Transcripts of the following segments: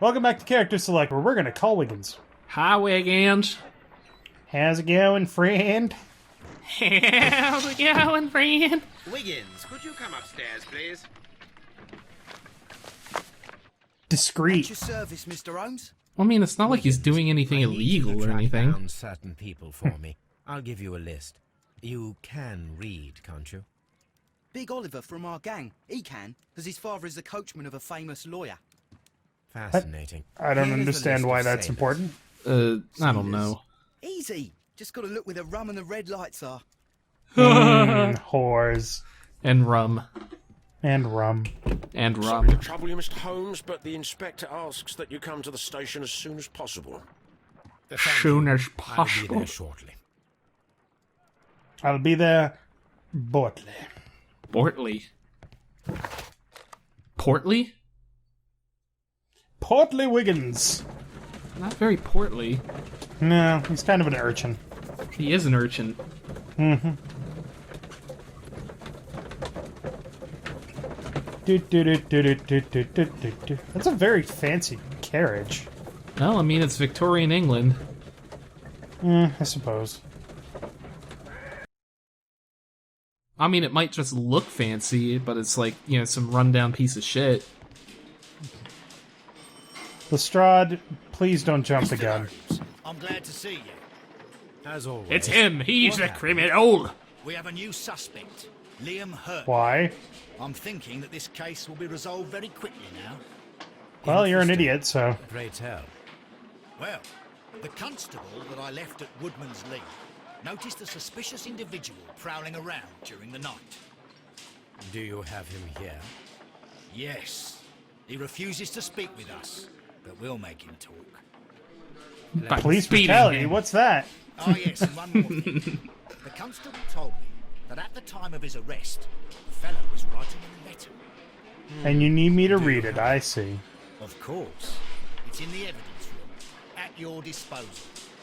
Welcome back to Character Select, where we're gonna call Wiggins. Hi, Wiggins. How's it going, friend? How's it going, friend? Wiggins, could you come upstairs, please? Discreet. At your service, Mr. Holmes. I mean, it's not like he's doing anything illegal or anything. Down certain people for me. I'll give you a list. You can read, can't you? Big Oliver from our gang. He can, because his father is the coachman of a famous lawyer. Fascinating. I don't Here's a understand list why of that's sailors. important. I don't know. Easy. Just got to look where the rum and the red lights are. Whores. And rum. And rum. And Sorry to rum. trouble you, Mr. Holmes, but the inspector asks that you come to the station as soon as possible. Soon as I'll be possible. there shortly. I'll be there shortly. Portly. Portly? Portly Wiggins. Not very portly. No, he's kind of an urchin. He is an urchin. That's a very fancy carriage. Well, I mean, it's Victorian England. I suppose. I mean, it might just look fancy, but it's like, you know, some rundown piece of shit. Lestrade, please don't jump the gun. I'm glad to see you. As always. It's him! He's What the happened? criminal! We have a new suspect, Liam Hurt. Why? I'm thinking that this case will be resolved very quickly now. Well, you're an idiot, so... Pray tell. Well, the constable that I left at Woodman's Lee noticed a suspicious individual prowling around during the night. Do you have him here? Yes, he refuses to speak with us, but we'll make him talk. By Police beating brutality, him. what's that? Oh yes, and one more thing. The constable told me that at the time of his arrest, the fellow was writing a letter. And you need me to read it, I see. Of course. It's in the evidence room, at your disposal.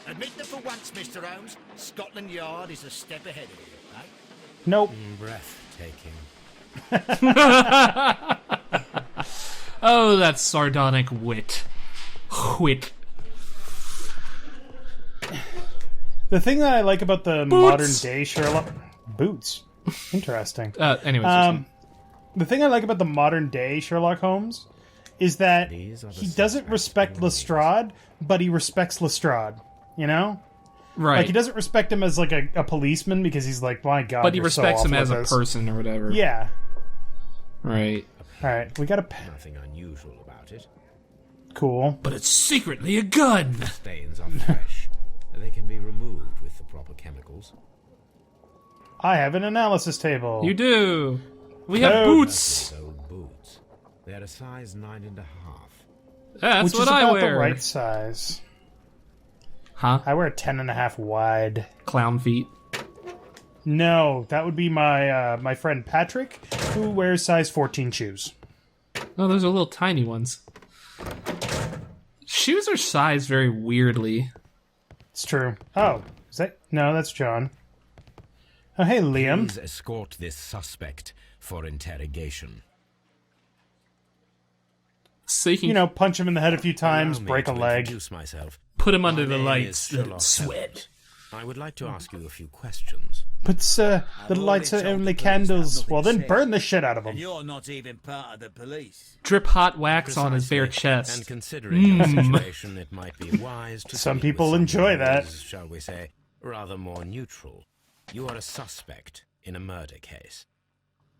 Admit that for once, Mr. Holmes, Scotland Yard is a step ahead of you, eh? Nope. Breathtaking. Oh, that sardonic wit. Wit. The thing that I like about the modern day Sherlock... Boots. Interesting. Anyways. The thing I like about the modern day Sherlock Holmes is that These are the he doesn't suspects respect in the Lestrade, but he respects Lestrade. You know? right. Like, he doesn't respect him as, like, a policeman because he's like, my god, but he you're so respects him awful as at a this. person or whatever. Yeah. Right. Alright, we got a... Nothing unusual about it. Cool. But it's secretly a gun! Stains are fresh. They can be removed with the proper chemicals. I have an analysis table. You do! We have Oh. boots! Those old boots. They're a size 9.5. That's Which what is I about wear! the right size. Huh? I wear 10.5 wide. Clown feet. No, that would be my my friend Patrick, who wears size 14 shoes. Oh, those are little tiny ones. Shoes are sized very weirdly. It's true. Oh, is that... No, that's John. Oh, hey, Liam. Please escort this suspect for interrogation. So you can You know, punch him in the head a few times, Allow me break a to leg. introduce myself. put him under My the name lights. is Let him Sherlock sweat. Holmes. I would like to ask you a few questions. But, sir, the I've lights already are told only the police candles. I've Well, nothing then to say. burn the shit out of And them. you're not even part of the police. Drip hot wax on his bare Precisely. chest. And considering your situation, it might be wise to Some speak with people someone enjoy who that. is, shall we say, rather more neutral. You are a suspect in a murder case.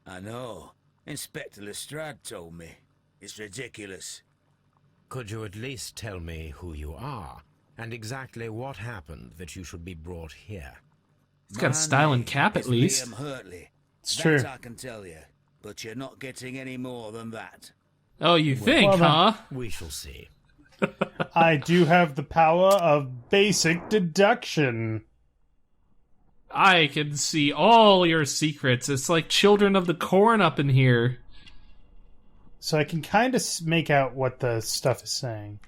I know. Inspector Lestrade told me. It's ridiculous. Could you at least tell me who you are and exactly what happened that you should be brought here? He's got a style and cap at least. Liam Hurtley. It's That true. I can tell you. But you're not getting any more than that. Oh, you think, well, then- huh? We shall see. I do have the power of basic deduction. I can see all your secrets. It's like Children of the Corn up in here. So I can kind of make out what the stuff is saying.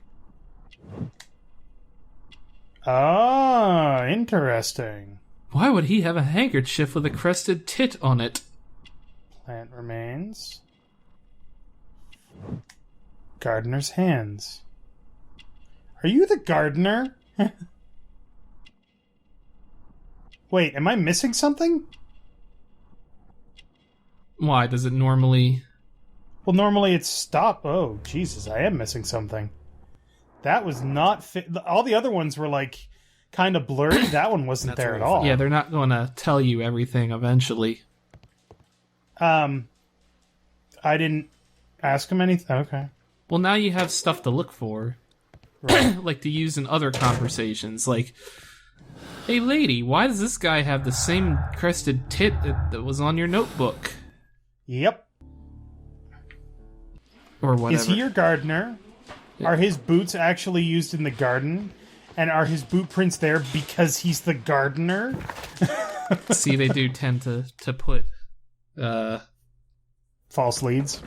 Ah, interesting. Why would he have a handkerchief with a crested tit on it? Plant remains. Gardener's hands. Are you the gardener? Wait, am I missing something? Why does it normally? Well, normally it's stop. Oh, Jesus, I am missing something. That was not fit. All the other ones were like kind of blurry. That one wasn't there at all. Yeah, they're not going to tell you everything eventually. I didn't ask him anything. Okay. Well, now you have stuff to look for. Right. Like to use in other conversations. Like, hey lady, why does this guy have the same crested tit that was on your notebook? Yep. Or whatever. Is he your gardener? Yeah. Are his boots actually used in the garden? And are his boot prints there because he's the gardener? See, they do tend to put... False leads.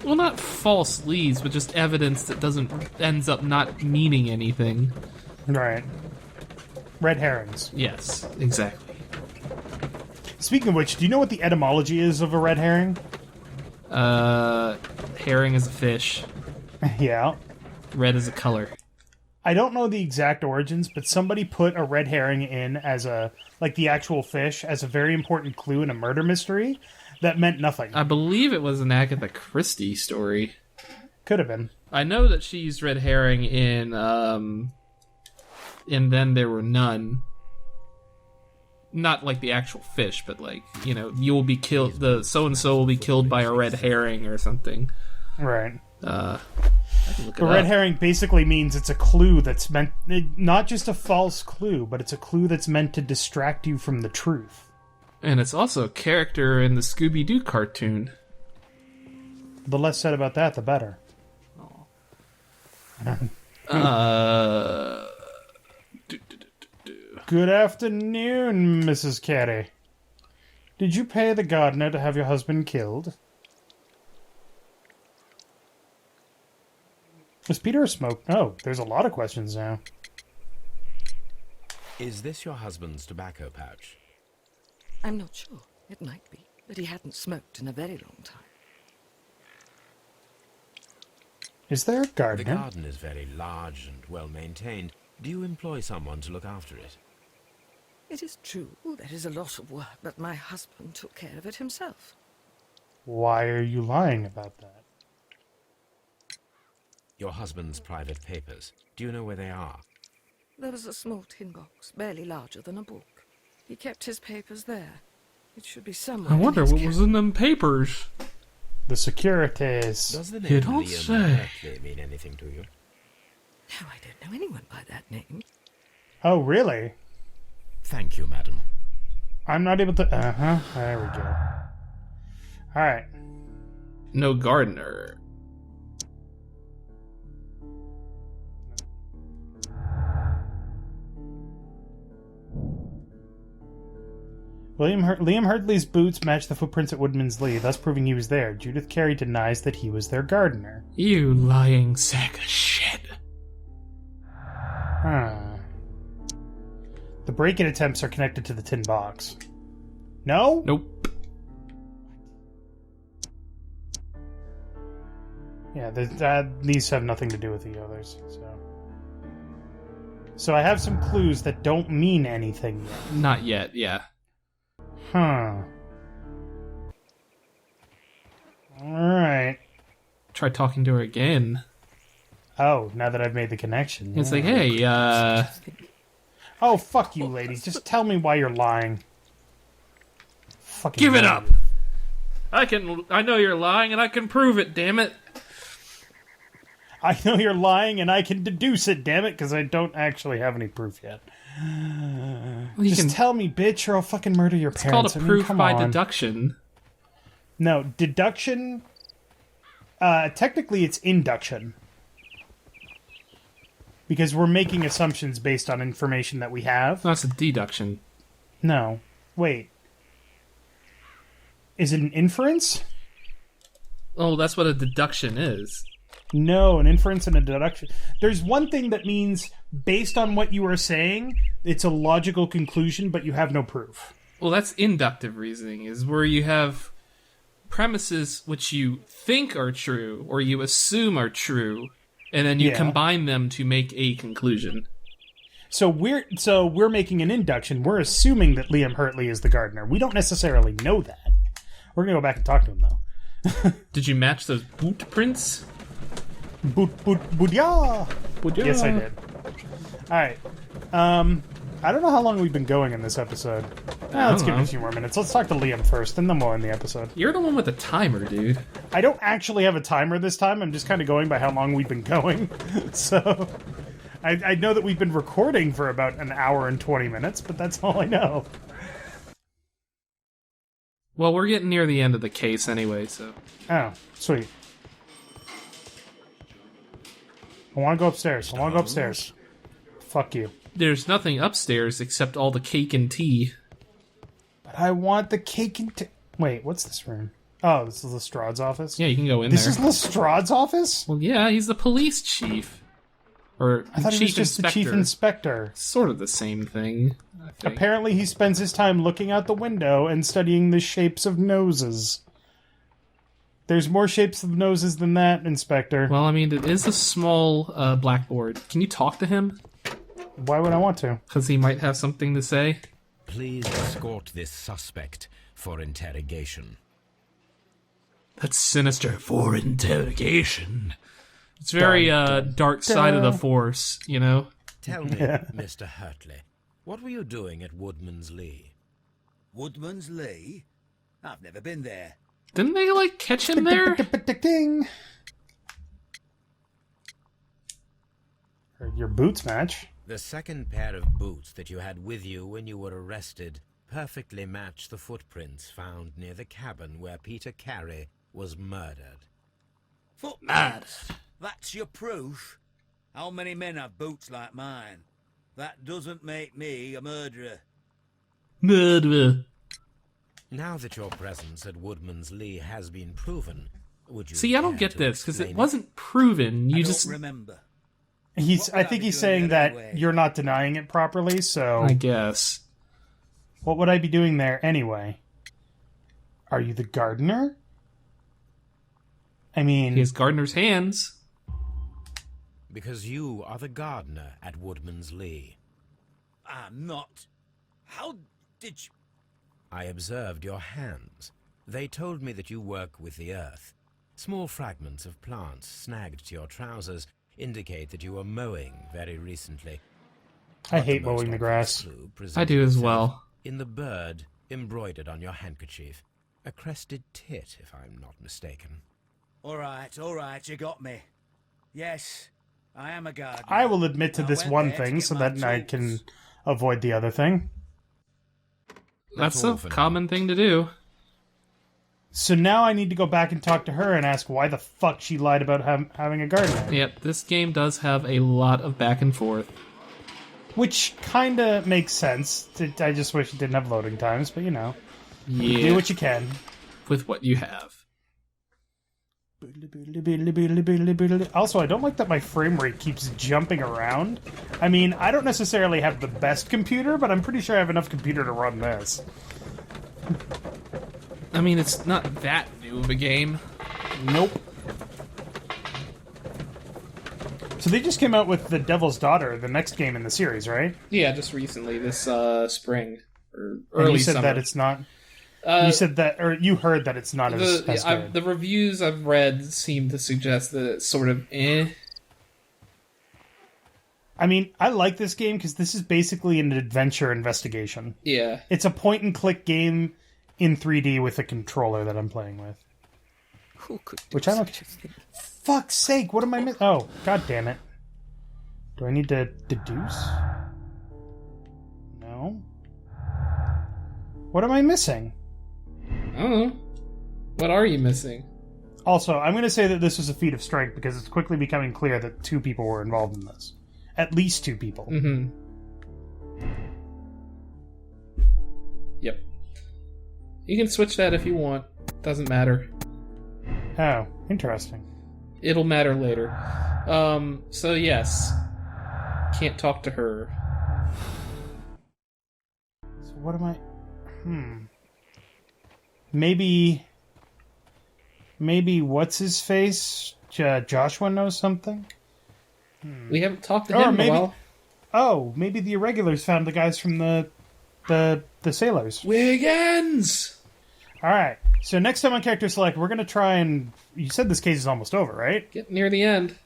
Well, not false leads, but just evidence that ends up not meaning anything. Right. Red herrings. Yes, exactly. Speaking of which, do you know what the etymology is of a red herring? Herring is a fish. Yeah. Red is a color. I don't know the exact origins, but somebody put a red herring in as the actual fish, as a very important clue in a murder mystery that meant nothing. I believe it was an Agatha Christie story. Could have been. I know that she used red herring in Then There Were None. Not like the actual fish, but like, you know, you will be killed, the so-and-so will be killed by a red herring or something. Right. I can look it The red up. herring basically means it's a clue that's meant, not just a false clue, but it's a clue that's meant to distract you from the truth. And it's also a character in the Scooby-Doo cartoon. The less said about that, the better. Good afternoon, Mrs. Carey. Did you pay the gardener to have your husband killed? Was Peter a smoke? Oh, there's a lot of questions now. Is this your husband's tobacco pouch? I'm not sure. It might be, but he hadn't smoked in a very long time. Is there a The gardener? garden is very large and well maintained. Do you employ someone to look after it? It is true, there is a lot of work, but my husband took care of it himself. Why are you lying about that? Your husband's private papers. Do you know where they are? There was a small tin box, barely larger than a book. He kept his papers there. It should be somewhere. I wonder in his what was in them papers. The securities. Does the You name don't Liam say. Hurtley mean anything to you? No, I don't know anyone by that name. Oh, really? Thank you, madam. I'm not able to... Uh-huh. There we go. Alright. No gardener. Liam Hurtley's boots match the footprints at Woodman's Lee, thus proving he was there. Judith Carey denies that he was their gardener. You lying sack of shit. Huh. The break-in attempts are connected to the tin box. No? Nope. Yeah, these have nothing to do with the others, so I have some clues that don't mean anything yet. Not yet, yeah. Huh. Alright. Try talking to her again. Oh, now that I've made the connection. It's yeah. like, hey, Oh, fuck you, lady. Just tell me why you're lying. Fucking give it lady. up! I know you're lying and I can prove it, damn it. I know you're lying and I can deduce it, damn it, because I don't actually have any proof yet. Well, you Just can, tell me, bitch, or I'll fucking murder your it's parents. called a I mean, proof come by on. deduction. No, deduction... technically it's induction. Because we're making assumptions based on information that we have. That's a deduction. No. Wait. Is it an inference? Oh, that's what a deduction is. No, an inference and a deduction. There's one thing that means, based on what you are saying, it's a logical conclusion, but you have no proof. Well, that's inductive reasoning, is where you have premises which you think are true, or you assume are true, and then you Yeah. combine them to make a conclusion. So we're making an induction. We're assuming that Liam Hurtley is the gardener. We don't necessarily know that. We're gonna go back and talk to him though. Did you match those boot prints? Booyah! Yes, I did. All right. I don't know how long we've been going in this episode. Let's give it a few more minutes. Let's talk to Liam first, and then we'll end the episode. You're the one with the timer, dude. I don't actually have a timer this time. I'm just kind of going by how long we've been going. So I know that we've been recording for about an hour and 20 minutes, but that's all I know. Well, we're getting near the end of the case anyway, so... Oh, sweet. I want to go upstairs. Fuck you. There's nothing upstairs except all the cake and tea. But I want the cake and tea. Wait, what's this room? Oh, this is Lestrade's office? Yeah, you can go in This there. is Lestrade's office? Well, yeah, he's the police chief. Or I thought he was just the chief inspector. Sort of the same thing, I think. Apparently he spends his time looking out the window and studying the shapes of noses. There's more shapes of noses than that, Inspector. Well, I mean, it is a small blackboard. Can you talk to him? Why would I want to? Because he might have something to say. Please escort this suspect for interrogation. That's sinister. For interrogation. It's very dark side of the force, you know? Tell me, Mr. Hurtley, what were you doing at Woodman's Lee? Woodman's Lee? I've never been there. Didn't they, like, catch him there? Ding. Your boots match. The second pair of boots that you had with you when you were arrested perfectly match the footprints found near the cabin where Peter Carey was murdered. Footprints? That's your proof? How many men have boots like mine? That doesn't make me a murderer. Murderer. Now that your presence at Woodman's Lee has been proven, would you... See, I don't care get to this, because it explain wasn't proven. You I just... don't remember. I think he's saying that you're not denying it properly, so... I guess. What would I be doing there anyway? Are you the gardener? I mean... He has gardener's hands. Because you are the gardener at Woodman's Lee. I'm not. How did you... I observed your hands. They told me that you work with the earth. Small fragments of plants snagged to your trousers indicate that you were mowing very recently. I hate mowing the grass. I do as well. In the bird embroidered on your handkerchief. A crested tit, if I'm not mistaken. All right, you got me. Yes, I am a gardener. I will admit to I this went one there to thing get so my that I tools. can avoid the other thing. That's all a for now. common thing to do. So now I need to go back and talk to her and ask why the fuck she lied about having a gardener. Yep, this game does have a lot of back and forth. Which kind of makes sense. I just wish it didn't have loading times, but you know. Yeah, Do what you can. with what you have. Also, I don't like that my frame rate keeps jumping around. I mean, I don't necessarily have the best computer, but I'm pretty sure I have enough computer to run this. I mean, it's not that new of a game. Nope. So they just came out with The Devil's Daughter, the next game in the series, right? Yeah, just recently, this spring. Or And early you said summer. that it's not... you said that, or you heard that it's not as good. The reviews I've read seem to suggest that it's sort of eh. I mean, I like this game because this is basically an adventure investigation. Yeah. It's a point-and-click game in 3D with a controller that I'm playing with. Who could do Which I'm such okay. a thing? Fuck's sake, what am I missing? Oh, god damn it. Do I need to deduce? No. What am I missing? I don't know. What are you missing? Also, I'm going to say that this was a feat of strength because it's quickly becoming clear that 2 people were involved in this. At least 2 people. Mm-hmm. Yep. You can switch that if you want. Doesn't matter. Oh, interesting. It'll matter later. So yes. Can't talk to her. So what am I... Maybe what's his face? Joshua knows something? We haven't talked to Or him in maybe- a while. Oh, maybe the irregulars found the guys from the sailors. Wiggins! All right. So next time on Character Select, we're going to try and... You said this case is almost over, right? Get near the end.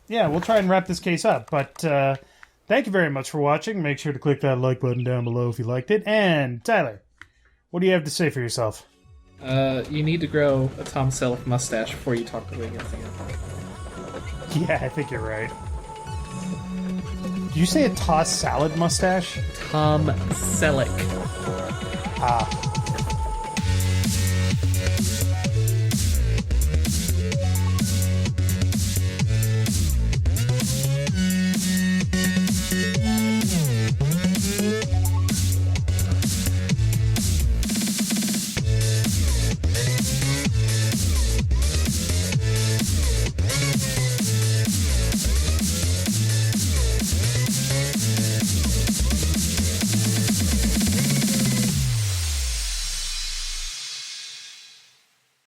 Yeah, we'll try and wrap this case up. But thank you very much for watching. Make sure to click that like button down below if you liked it. And Tyler, what do you have to say for yourself? You need to grow a Tom Selleck mustache before you talk to Wiggins again. Yeah, I think you're right. Did you say a tossed salad mustache? Tom Selleck. Ah.